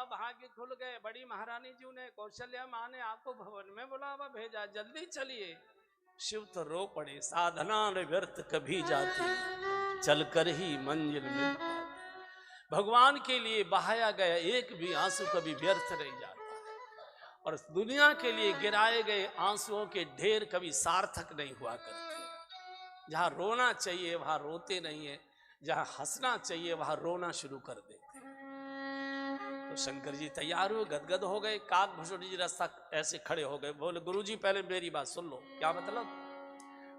बाबा भाग्य खुल गए। बड़ी महारानी जी ने, कौशल्या माँ ने आपको भवन में बुलावा भेजा, जल्दी चलिए। शिव तो रो पड़े, साधना न व्यर्थ कभी जाती, चलकर ही मंजिल मिल पाती। भगवान के लिए बहाया गया एक भी आंसू कभी व्यर्थ नहीं जाता, और दुनिया के लिए गिराए गए आंसुओं के ढेर कभी सार्थक नहीं हुआ करते। जहां रोना चाहिए वहां रोते नहीं है, जहां हंसना चाहिए वहां रोना शुरू कर देते। तो शंकर जी तैयार हुए, गदगद हो गए। काकभूषण जी रास्ता ऐसे खड़े हो गए, बोले गुरुजी पहले मेरी बात सुन लो। क्या मतलब?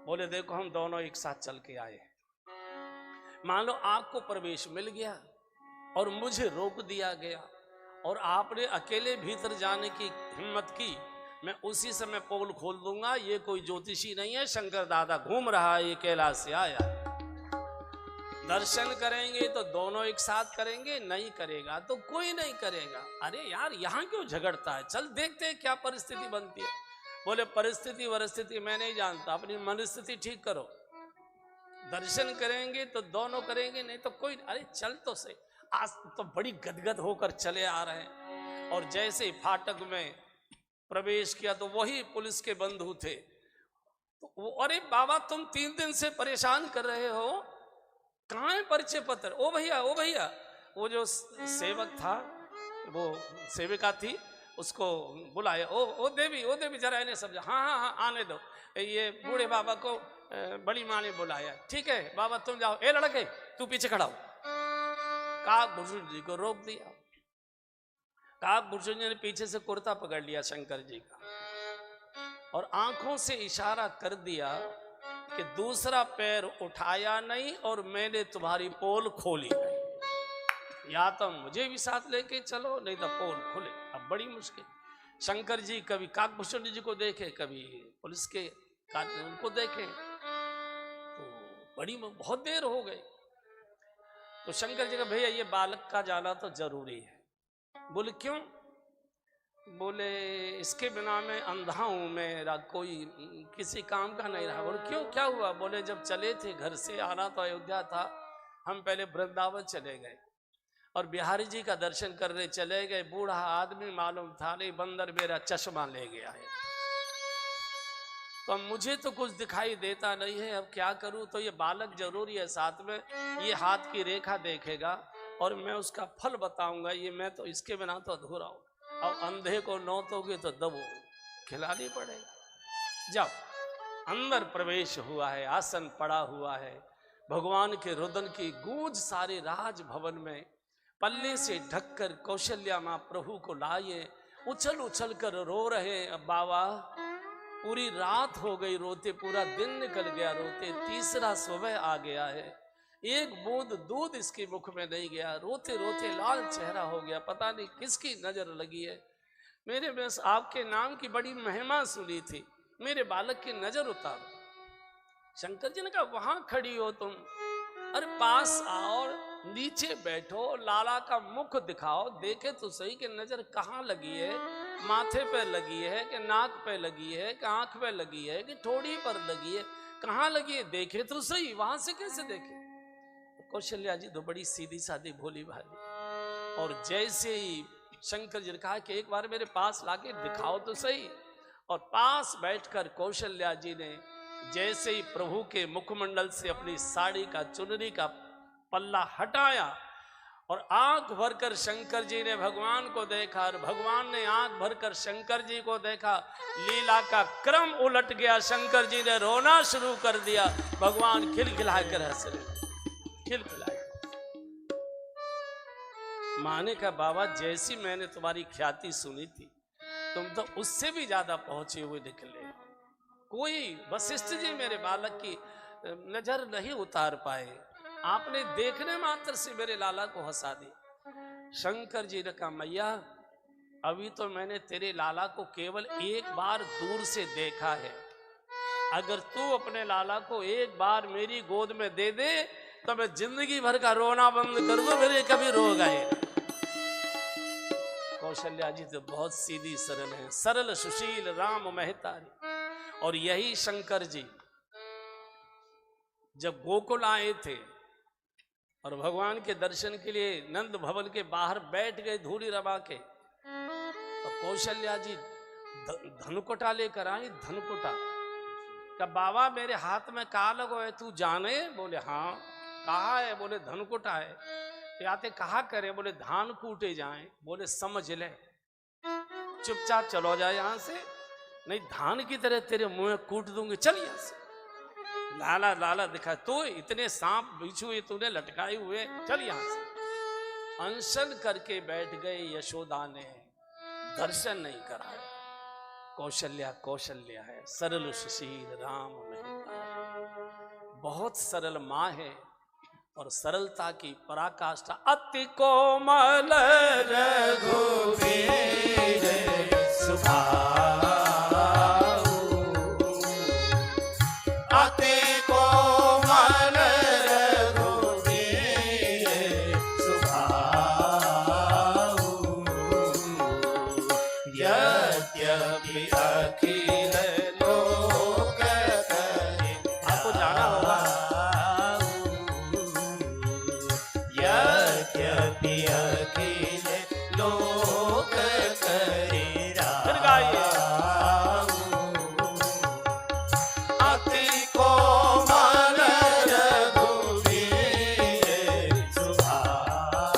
बोले देखो हम दोनों एक साथ चल के आए, मान लो आपको प्रवेश मिल गया और मुझे रोक दिया गया, और आपने अकेले भीतर जाने की हिम्मत की, मैं उसी समय पोल खोल दूंगा। ये कोई ज्योतिषी नहीं है, शंकर दादा घूम रहा है, ये कैलाश से आया। दर्शन करेंगे तो दोनों एक साथ करेंगे, नहीं करेगा तो कोई नहीं करेगा। अरे यार यहाँ क्यों झगड़ता है, चल देखते हैं क्या परिस्थिति बनती है। बोले परिस्थिति वरिस्थिति मैं नहीं जानता, अपनी मनस्थिति ठीक करो। दर्शन करेंगे तो दोनों करेंगे, नहीं तो कोई। अरे चल तो सही। आज तो बड़ी गदगद होकर चले आ रहे हैं, और जैसे फाटक में प्रवेश किया तो वही पुलिस के बंधु थे। तो वो, अरे बाबा तुम 3 दिन से परेशान कर रहे हो, कहाँ है परिचय पत्र? ओ भैया ओ भैया। वो जो सेवक था, वो सेविका थी, उसको बुलाया। ओ देवी जरा इन्हें समझा। हाँ आने दो। ये बूढ़े बाबा को बड़ी माँ ने बुलाया। ठीक है बाबा तुम जाओ, ए लड़के तू पीछे खड़ा हो। काकभूषण जी को रोक दिया। काकभूषण जी ने पीछे से कुर्ता पकड़ लिया शंकर जी का, और आंखों से इशारा कर दिया कि दूसरा पैर उठाया नहीं और मैंने तुम्हारी पोल खोली नहीं, या तो मुझे भी साथ लेके चलो नहीं तो पोल खुले। अब बड़ी मुश्किल। शंकर जी कभी काकभूषण जी को देखे, कभी पुलिस के उनको देखे, तो बड़ी बहुत देर हो गई। तो शंकर जी का भैया ये बालक का जाना तो जरूरी है। बोले क्यों? बोले इसके बिना मैं अंधा हूं, मेरा कोई किसी काम का नहीं रहा। बोले क्यों, क्या हुआ? बोले जब चले थे घर से, आना तो अयोध्या था, हम पहले वृंदावन चले गए और बिहारी जी का दर्शन करने चले गए। बूढ़ा आदमी मालूम था नहीं, बंदर मेरा चश्मा ले गया है, तो मुझे तो कुछ दिखाई देता नहीं है, अब क्या करूं? तो ये बालक जरूरी है साथ में, ये हाथ की रेखा देखेगा और मैं उसका फल बताऊंगा। ये मैं तो इसके बिना तो अधूरा हूं। अब अंधे को नौतोगे तो दबो खिलानी पड़ेगा। जब अंदर प्रवेश हुआ है, आसन पड़ा हुआ है, भगवान के रुदन की गूंज सारे राज भवन में, पल्ले से ढककर कौशल्या मां प्रभु को लाए, उछल उछल कर रो रहे। अब बाबा पूरी रात हो गई रोते, पूरा दिन निकल गया रोते, तीसरा सुबह आ गया है, एक बूंद दूध इसके मुख में नहीं गया, रोते रोते लाल चेहरा हो गया। पता नहीं किसकी नजर लगी है। मेरे बस आपके नाम की बड़ी महिमा सुनी थी, मेरे बालक की नजर उतारो। शंकर जी ने कहा वहां खड़ी हो तुम, अरे पास आओ, नीचे बैठो, लाला का मुख दिखाओ, देखे तो सही कि नजर कहाँ लगी है, माथे पे लगी है कि नाक पे लगी है कि आंख पे लगी है कि ठोड़ी पर लगी है, कहाँ लगी है देखे तो सही, वहां से कैसे देखे? कौशल्या जी तो बड़ी सीधी सादी भोली भाली, और जैसे ही शंकर जी ने कहा कि एक बार मेरे पास लाके दिखाओ तो सही, और पास बैठकर कौशल्या जी ने जैसे ही प्रभु के मुखमंडल से अपनी साड़ी का, चुनरी का पल्ला हटाया और आंख भरकर शंकर जी ने भगवान को देखा और भगवान ने आंख भरकर शंकर जी को देखा, लीला का क्रम उलट गया। शंकर जी ने रोना शुरू कर दिया, भगवान खिलखिलाकर हंस रहे, खिलखिलाए। माने का बाबा जैसी मैंने तुम्हारी ख्याति सुनी थी, तुम तो उससे भी ज्यादा पहुंचे हुए निकले। कोई वशिष्ठ जी मेरे बालक की नजर नहीं उतार पाए, आपने देखने मात्र से मेरे लाला को हंसा दी। शंकर जी ने कहा मैया अभी तो मैंने तेरे लाला को केवल एक बार दूर से देखा है, अगर तू अपने लाला को एक बार मेरी गोद में दे दे तो मैं जिंदगी भर का रोना बंद कर दूं, मेरे कभी रो गए। कौशल्या जी तो बहुत सीधी सरल है, सरल सुशील राम महतारी। और यही शंकर जी जब गोकुल आए थे और भगवान के दर्शन के लिए नंद भवन के बाहर बैठ गए धूली रमा के। तो कौशल्या जी धनुकुटा लेकर आई, धनुकुटा का बाबा मेरे हाथ में कहा लगो है, तू जाने? बोले हाँ। कहा है? बोले धनुकुटा है। याते कहा करे? बोले धान कूटे जाए। बोले समझ ले, चुपचाप चलो जाए यहां से, नहीं धान की तरह तेरे मुंह में कूट दूंगी, चल यहां से। लाला लाला दिखा, तो इतने सांप बिच्छू तूने लटकाए हुए, चल यहां से। अनशन करके बैठ गए। यशोदा ने दर्शन नहीं कराया। कौशल्या कौशल्या है, सरल सुशील राम नहीं। बहुत सरल माँ है और सरलता की पराकाष्ठा। अति कोमल रघुवीर सुभाऊ, अति कोमल रघुवीर सुभाऊ, यद्यपि अखिल लोक करे। आपको जाना होगा, यद्यपि अखिल लोक करे राम, अति कोमल रघुवीर सुभाऊ,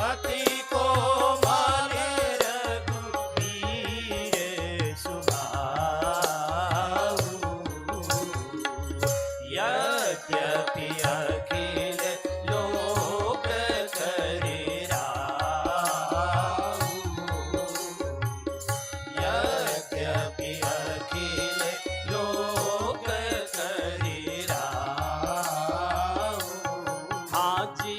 अति कोमल रघुवीर सुभाऊ, यद्यपि अखिल लोक करे राम, यद्यपि अखिल लोक करे राम। हाँ जी,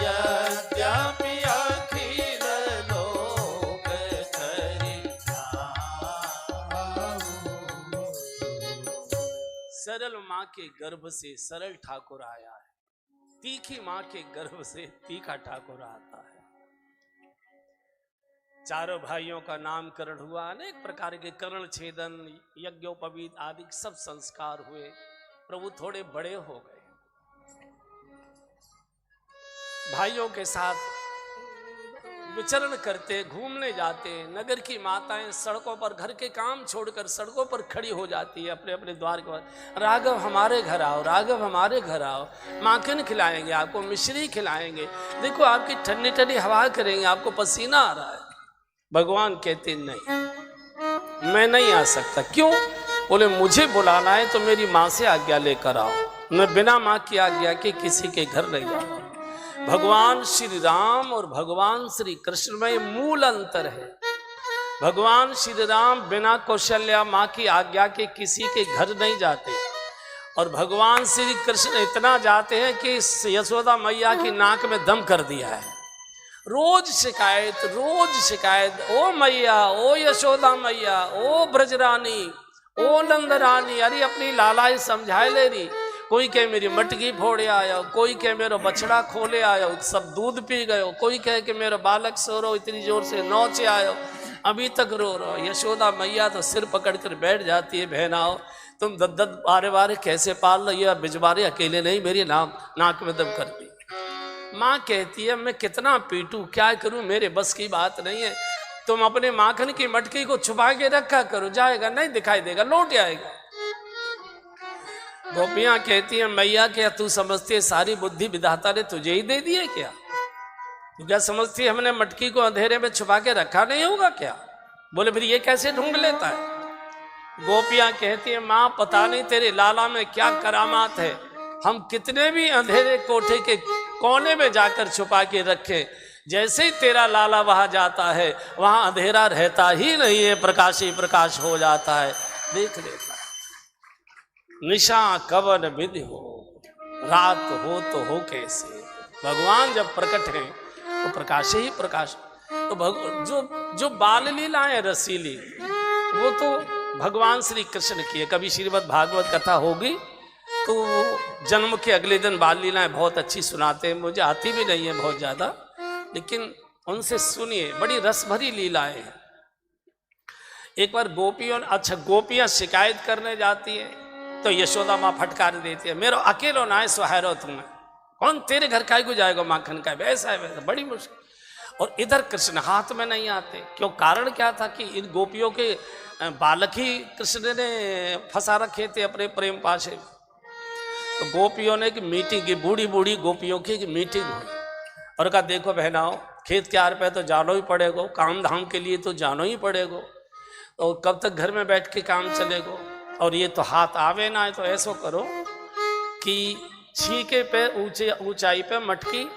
यद्यपि अखिल लोक करे राम। सरल माँ के गर्भ से सरल ठाकुर आया है, तीखी माँ के गर्भ से तीखा ठाकुर आता है। चारों भाइयों का नामकरण हुआ, अनेक प्रकार के कर्ण छेदन, यज्ञोपवीत आदि सब संस्कार हुए। प्रभु थोड़े बड़े हो गए, भाइयों के साथ विचरण करते, घूमने जाते। नगर की माताएं सड़कों पर घर के काम छोड़कर सड़कों पर खड़ी हो जाती है अपने अपने द्वार के पास। राघव हमारे घर आओ, राघव हमारे घर आओ, माखन खिलाएंगे आपको, मिश्री खिलाएंगे, देखो आपकी ठंडी ठंडी हवा करेंगे, आपको पसीना आ रहा है। भगवान कहते नहीं, मैं नहीं आ सकता। क्यों? बोले मुझे बुलाना है तो मेरी माँ से आज्ञा लेकर आओ, मैं बिना माँ की आज्ञा के किसी के घर नहीं जाऊंगा। भगवान श्री राम और भगवान श्री कृष्ण में मूल अंतर है। भगवान श्री राम बिना कौशल्या माँ की आज्ञा के किसी के घर नहीं जाते, और भगवान श्री कृष्ण इतना जाते हैं कि यशोदा मैया की नाक में दम कर दिया है। रोज शिकायत, रोज शिकायत, ओ मैया, ओ यशोदा मैया, ओ ब्रजरानी, ओ नंदरानी, अरे अपनी लालाई समझाए ले रही। कोई कहे मेरी मटकी फोड़े आया, कोई कहे मेरा बछड़ा खोले आया, सब दूध पी गयो, कोई कहे कि मेरा बालक सो रहो इतनी जोर से नौचे आयो, अभी तक रो रहो। यशोदा मैया तो सिर पकड़ कर बैठ जाती है, बहनाओ तुम दद बारे बारे कैसे पाल रही है, बिजबारे अकेले नहीं, मेरी नाक में दम करती। माँ कहती है मैं कितना पीटूं, क्या करूं, मेरे बस की बात नहीं है। तुम अपने माखन की मटकी को छुपा के रखा करो, जाएगा नहीं दिखाई देगा, लौट आएगा। गोपियां कहती है मैया क्या तू समझती है सारी बुद्धि विधाता ने तुझे ही दे दी है क्या? तू क्या समझती है हमने मटकी को अंधेरे में छुपा के रखा नहीं होगा क्या? बोले फिर ये कैसे ढूंढ लेता है? गोपियां कहती है माँ पता नहीं तेरे लाला में क्या करामात है, हम कितने भी अंधेरे कोठे के कोने में जाकर छुपा के रखे, जैसे ही तेरा लाला वहां जाता है वहां अंधेरा रहता ही नहीं है, प्रकाश ही प्रकाश हो जाता है, देख लेता है। निशा कवन विधि हो, रात हो तो हो कैसे, भगवान जब प्रकट है तो प्रकाश ही प्रकाश। तो जो बाल लीलाएं रसीली वो तो भगवान श्री कृष्ण की है। कभी श्रीमद् भागवत कथा होगी तो जन्म के अगले दिन बाल लीलाएं बहुत अच्छी सुनाते हैं, मुझे आती भी नहीं है बहुत ज्यादा, लेकिन उनसे सुनिए, बड़ी रस भरी लीलाएं हैं। एक बार गोपियां शिकायत करने जाती है तो यशोदा माँ फटकार देती है, मेरो अकेलो ना है सुहारो तुम्हें, कौन तेरे घर काय को जाएगा माखन का, वैसा है वैसा, बड़ी मुश्किल। और इधर कृष्ण हाथ में नहीं आते, क्यों? कारण क्या था कि इन गोपियों के बालक ही कृष्ण ने फंसा रखे थे अपने प्रेम पाशे में। तो गोपियों ने की मीटिंग की, बूढ़ी बूढ़ी गोपियों की मीटिंग हुई और कहा देखो बहनाओ, खेत क्यार पे तो जानो ही पड़ेगा, काम धाम के लिए तो जानो ही पड़ेगा, तो कब तक घर में बैठ के काम चलेगा, और ये तो हाथ आवे ना है, तो ऐसा करो कि छीके पे ऊंचाई पे मटकी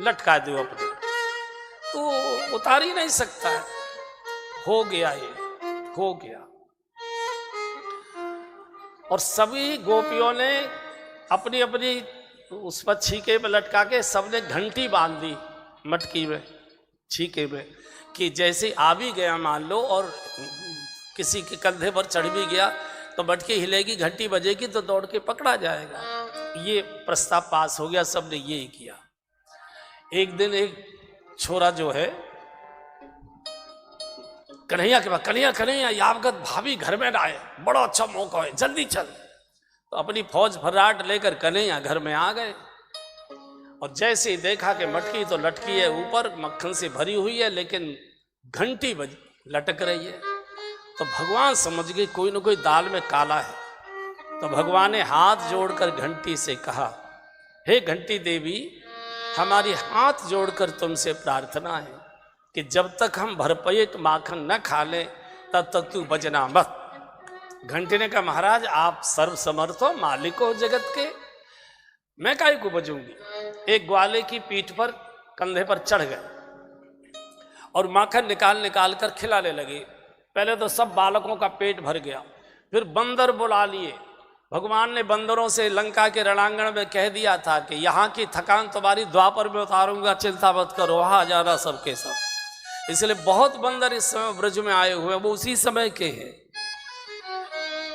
लटका दो अपने, तो उतार ही नहीं सकता है। हो गया, ये हो गया। और सभी गोपियों ने अपनी अपनी उस पर छीके पे लटका के सबने घंटी बांध दी मटकी में, छीके में, कि जैसे आ भी गया मान लो और किसी के कंधे पर चढ़ भी गया तो मटकी हिलेगी, घंटी बजेगी तो दौड़ के पकड़ा जाएगा। ये प्रस्ताव पास हो गया, सबने यही किया। एक दिन एक छोरा जो है कन्हैया के पास, कन्हैया यावगत भाभी घर में ना आए, बड़ा अच्छा मौका है, जल्दी चल। तो अपनी फौज फर्राट लेकर कन्हैया घर में आ गए, और जैसे ही देखा कि मटकी तो लटकी है ऊपर, मक्खन से भरी हुई है, लेकिन घंटी लटक रही है, तो भगवान समझ गए कोई न कोई दाल में काला है। तो भगवान ने हाथ जोड़कर घंटी से कहा, हे घंटी देवी, हमारी हाथ जोड़कर तुमसे प्रार्थना है कि जब तक हम भरपेट माखन न खा लें तब तक तू बजना मत। घंटी ने कहा, महाराज आप सर्वसमर्थ हो, मालिक हो जगत के, मैं काहे को बजूंगी। एक ग्वाले की पीठ पर कंधे पर चढ़ गए और माखन निकाल निकाल कर खिलाने लगे। पहले तो सब बालकों का पेट भर गया, फिर बंदर बुला लिए। भगवान ने बंदरों से लंका के रणांगण में कह दिया था कि यहाँ की थकान तुम्हारी द्वापर में उतारूंगा, चिंता मत करो, वहां आ जाना सबके सब। इसलिए बहुत बंदर इस समय ब्रज में आए हुए हैं, वो उसी समय के हैं।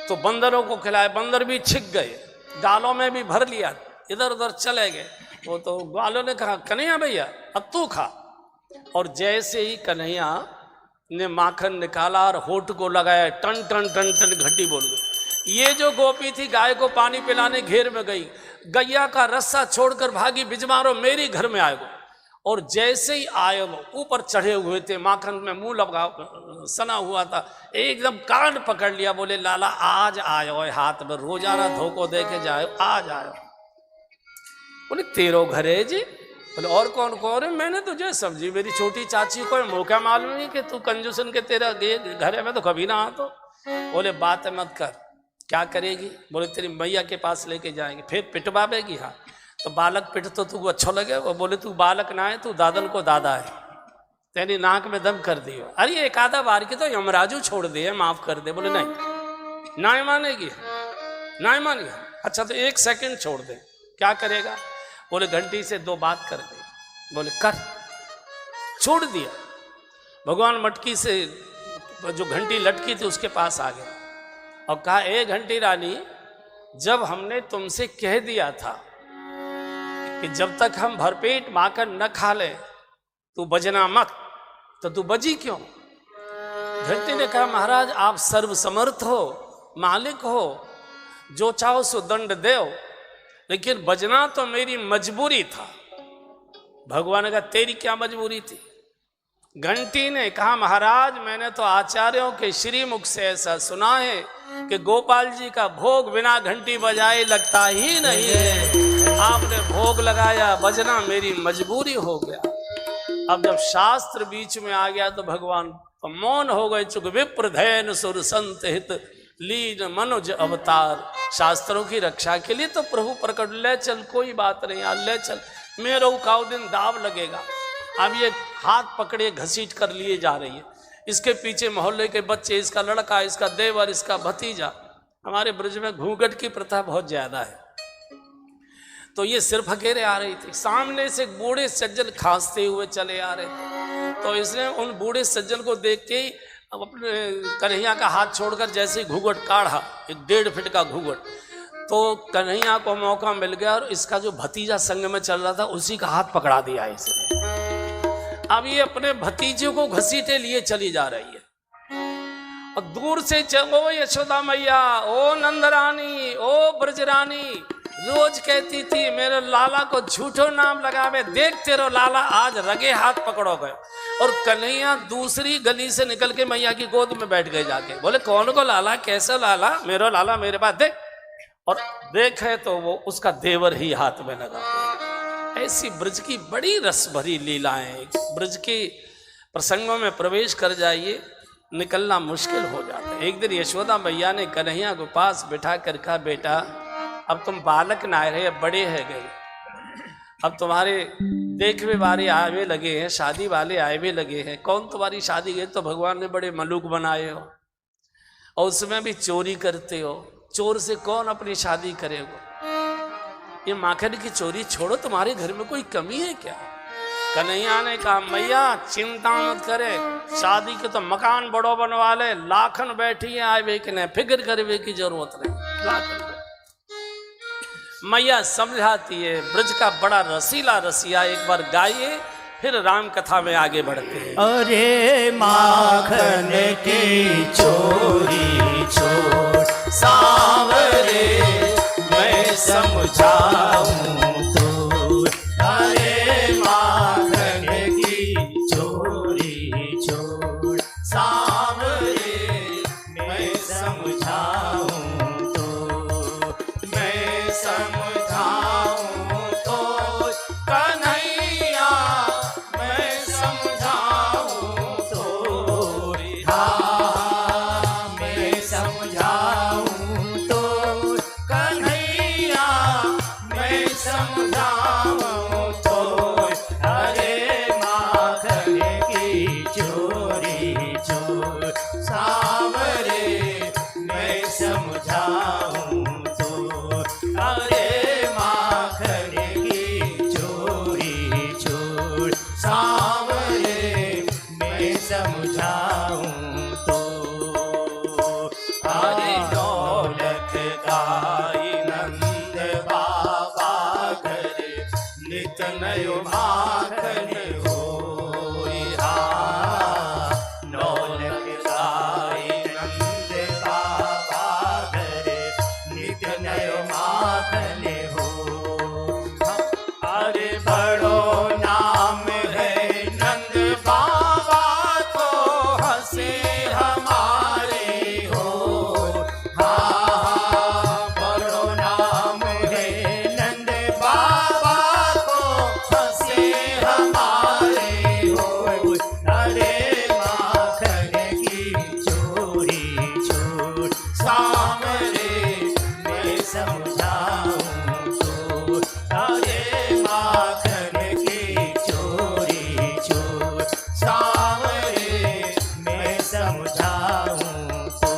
तो बंदरों को खिलाए, बंदर भी छिक गए, गालों में भी भर लिया, इधर उधर चले गए। वो तो ग्वालों ने कहा, कन्हैया भैया अब तू खा। और जैसे ही कन्हैया ने माखन निकाला और होठ को लगाया, टन टन टन टन घंटी बोल गई। ये जो गोपी थी गाय को पानी पिलाने घेर में गई, गैया का रस्सा छोड़कर भागी, बिजमारो मेरी घर में आएगो। और जैसे ही आए वो ऊपर चढ़े हुए थे, माखन में मुंह लगा सना हुआ था, एकदम कान पकड़ लिया, बोले लाला आज आयो हाथ में, रोजाना धोखो दे के जाओ, आज आयो। बोले तेरो घर है जी? बोले और कौन कौन है? मैंने तुझे समझी मेरी छोटी चाची को, मौका मालूम नहीं कि तू कंजूसन के तेरा घर है, मैं तो कभी ना आ। तो बोले बात मत कर, क्या करेगी? बोले तेरी मैया के पास लेके जाएंगे, फिर पिटवाएगी। हाँ तो बालक पिट तो तू अच्छा लगे? वो बोले तू बालक ना है, तू दादन को दादा है, तेरी नाक में दम कर दियो। अरे एक आधा बार की तो यमराजू छोड़ दिए, माफ कर दे। बोले नहीं, ना मानेगी, ना मानेगी। अच्छा तो एक सेकंड छोड़ दे, क्या करेगा? बोले घंटी से दो बात कर दे। बोले कर, छोड़ दिया। भगवान मटकी से जो घंटी लटकी थी उसके पास आ गए और कहा, ए घंटी रानी, जब हमने तुमसे कह दिया था कि जब तक हम भरपेट माखन न खा ले तू बजना मत, तो तू बजी क्यों? घंटी ने कहा, महाराज आप सर्वसमर्थ हो, मालिक हो, जो चाहो सो दंड देओ, लेकिन बजना तो मेरी मजबूरी था। भगवान ने कहा, तेरी क्या मजबूरी थी? घंटी ने कहा, महाराज मैंने तो आचार्यों के श्रीमुख से ऐसा सुना है कि गोपाल जी का भोग बिना घंटी बजाए लगता ही नहीं है। आपने भोग लगाया, बजना मेरी मजबूरी हो गया। अब जब शास्त्र बीच में आ गया तो भगवान तो मौन हो गए। चुक विप्र धैन सुर संत हित लीन मनुज अवतार। शास्त्रों की रक्षा के लिए तो प्रभु प्रकट, ले चल कोई बात नहीं यार, ले चल, मेरा काउ दिन दाव लगेगा। अब ये हाथ पकड़े घसीट कर लिए जा रही है, इसके पीछे मोहल्ले के बच्चे, इसका लड़का, इसका देवर, इसका भतीजा। हमारे ब्रज में घूंघट की प्रथा बहुत ज्यादा है, तो ये सिर्फ अकेले आ रही थी। सामने से बूढ़े सज्जन खांसते हुए चले आ रहे थे, तो इसने उन बूढ़े सज्जन को देख के अब अपने कन्हैया का हाथ छोड़कर जैसे घूंघट काढ़ा, 1.5 फीट का घूंघट, तो कन्हैया को मौका मिल गया और इसका जो भतीजा संग में चल रहा था उसी का हाथ पकड़ा दिया इसने। अब ये अपने भतीजे को घसीटे लिए चली जा रही है और दूर से चलो यशोदा मैया, ओ नंदरानी, ओ ओ ब्रजरानी रोज कहती थी मेरे लाला को झूठो नाम लगावे, देख तेरो लाला आज रगे हाथ पकड़ो गए। और कन्हैया दूसरी गली से निकल के मैया की गोद में बैठ गए जाके। बोले कौन को लाला, कैसा लाला? मेरो लाला मेरे पास देख। और देखे तो वो उसका देवर ही हाथ में लगा। ऐसी ब्रज की बड़ी रस भरी लीलाएं, ब्रज के प्रसंगों में प्रवेश कर जाइए, निकलना मुश्किल हो जाता है। एक दिन यशोदा मैया ने कन्हैया को पास बिठा कर कहा, बेटा अब तुम बालक ना रहे, अब बड़े है गए, अब तुम्हारे देखवे वाले आवे लगे हैं, शादी वाले आवे लगे हैं। कौन तुम्हारी शादी गई? तो भगवान ने बड़े मलूक बनाए हो और उसमें भी चोरी करते हो। चोर से कौन अपनी शादी करेगा? ये माखन की चोरी छोड़ो, तुम्हारे घर में कोई कमी है क्या? कन्हैया ने कहा मैया चिंता मत करे, शादी के तो मकान बड़ो बनवा ले, लाखन बैठी है आवे कि नहीं, फिक्र करवे की जरूरत नहीं। लाखन मैया समझाती है। ब्रज का बड़ा रसीला रसिया, एक बार गाइए फिर राम कथा में आगे बढ़ते हैं। अरे माखन की चोरी छोड़ सावरे मैं समझाऊं तो, अरे माखन की चोरी छोड़ सावरे मैं समझाऊं तो, मैं समझाऊं तो कन्हैया मैं समझाऊं तो, हाँ मैं समझाऊं तो कन्हैया मैं समझाऊं तो, अरे माखन की चोरी छोड़ सावरे मैं समझाऊं तो, अरे माखन की चोरी छोड़ सावरे मैं समझाऊं तो, अरे दौलत गाई नंद बाबा घर नित नयो माखन होई, हाँ दौलत गाई नंद बाबा घर नित नयो माखन हो, अरे बड़ो नाम है नंद बाबा को हंसे हमारे हो, हाँ बड़ो नाम है नंद बाबा को हंसे हमारे हो, अरे माखन की चोरी छोड़ सावरे मैं समझाऊं तो, अरे माखन की चोरी छोड़ सावरे मैं समझाऊं तो,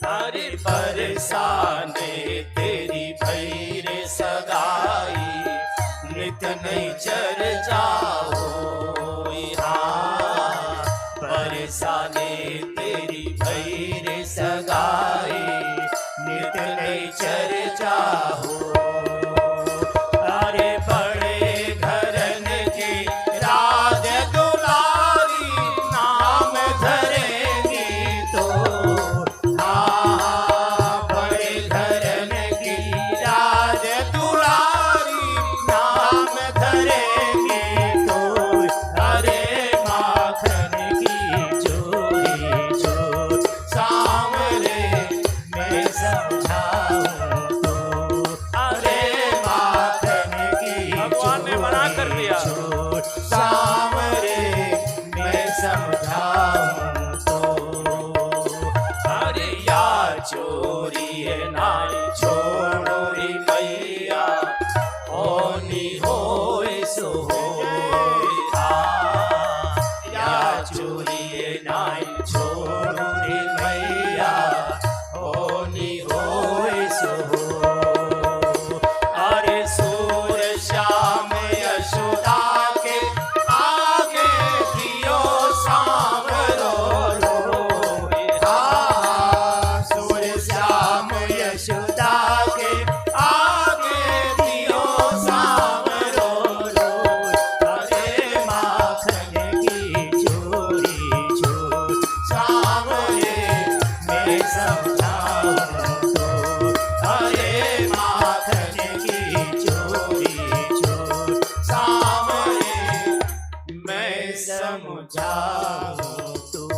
अरे बरसाने तेरी भैरे सगाई नित नहीं चर जाओ, हाँ बरसाने तेरी भैरे सगाई नित नहीं चर जाओ, अरे बड़े घरन की राज दुलारी नाम धरेंगी तो, हाँ बड़े घरन की राज दुलारी नाम धरेंगी तो, अरे माखन की चोरी छोड़ सावरे मैं समझाऊं तो, अरे माखन की भगवान ने मना कर दिया। छोड़ सावरे मैं समझाऊं तो, अरे या चोरी है नाई छोड़ो रे मैया, होनी होए सो होए, हाँ या चोरी है नाई छोड़ो रे मैया, होनी होए सो हो, अरे सूर श्याम यशोदा समझाऊं तो।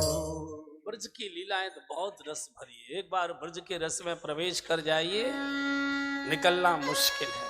ब्रज की लीलाएं तो बहुत रस भरी है। एक बार ब्रज के रस में प्रवेश कर जाइए, निकलना मुश्किल है।